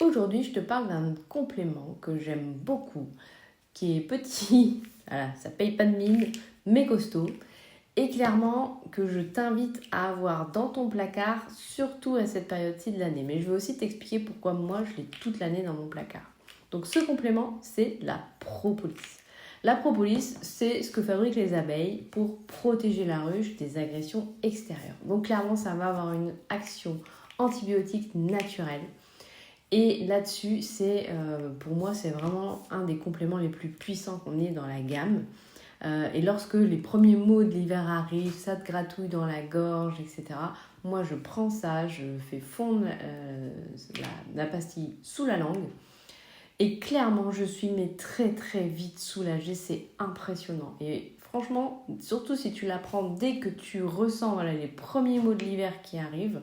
Aujourd'hui, je te parle d'un complément que j'aime beaucoup, qui est petit, voilà, ça paye pas de mine, mais costaud, et clairement que je t'invite à avoir dans ton placard, surtout à cette période-ci de l'année. Mais je vais aussi t'expliquer pourquoi moi je l'ai toute l'année dans mon placard. Donc ce complément, c'est la propolis. La propolis, c'est ce que fabriquent les abeilles pour protéger la ruche des agressions extérieures. Donc clairement, ça va avoir une action antibiotique naturelle. Et là-dessus, pour moi, c'est vraiment un des compléments les plus puissants qu'on ait dans la gamme. Et lorsque les premiers mots de l'hiver arrivent, ça te gratouille dans la gorge, etc. Moi, je prends ça, je fais fondre la pastille sous la langue. Et clairement, je suis mais très très vite soulagée, c'est impressionnant. Et franchement, surtout si tu la prends dès que tu ressens voilà, les premiers mots de l'hiver qui arrivent,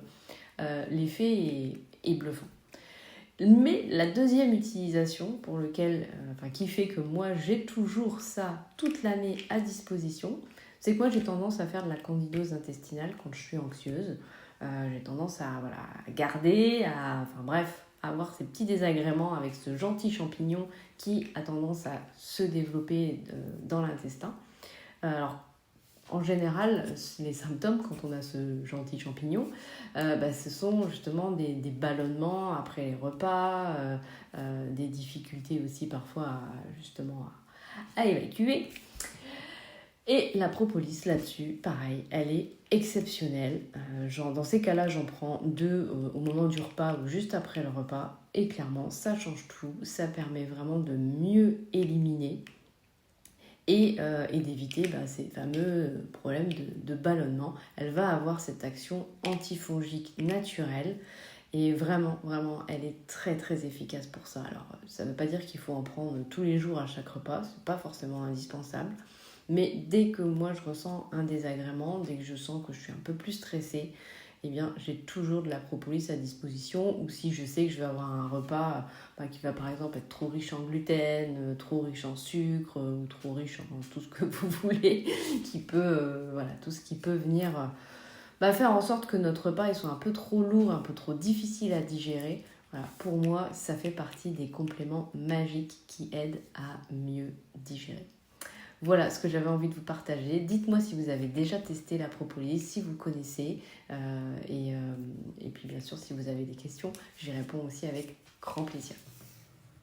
l'effet est bluffant. Mais la deuxième utilisation qui fait que moi j'ai toujours ça toute l'année à disposition, c'est que moi j'ai tendance à faire de la candidose intestinale quand je suis anxieuse. J'ai tendance à garder, à avoir ces petits désagréments avec ce gentil champignon qui a tendance à se développer dans l'intestin. Alors en général, les symptômes, quand on a ce gentil champignon, ce sont justement des ballonnements après les repas, des difficultés aussi parfois à évacuer. Et la propolis là-dessus, pareil, elle est exceptionnelle. Dans ces cas-là, j'en prends 2 au moment du repas ou juste après le repas. Et clairement, ça change tout. Ça permet vraiment de mieux éliminer et d'éviter ces fameux problèmes de ballonnement. Elle va avoir cette action antifongique naturelle et vraiment, vraiment, elle est très très efficace pour ça. Alors, ça ne veut pas dire qu'il faut en prendre tous les jours à chaque repas, c'est pas forcément indispensable. Mais dès que moi je ressens un désagrément, dès que je sens que je suis un peu plus stressée, eh bien, j'ai toujours de la propolis à disposition. Ou si je sais que je vais avoir un repas qui va par exemple être trop riche en gluten, trop riche en sucre ou trop riche en tout ce que vous voulez, tout ce qui peut venir faire en sorte que notre repas il soit un peu trop lourd, un peu trop difficile à digérer. Voilà, pour moi, ça fait partie des compléments magiques qui aident à mieux digérer. Voilà ce que j'avais envie de vous partager. Dites-moi si vous avez déjà testé la propolis, si vous connaissez. Et puis bien sûr, si vous avez des questions, j'y réponds aussi avec grand plaisir.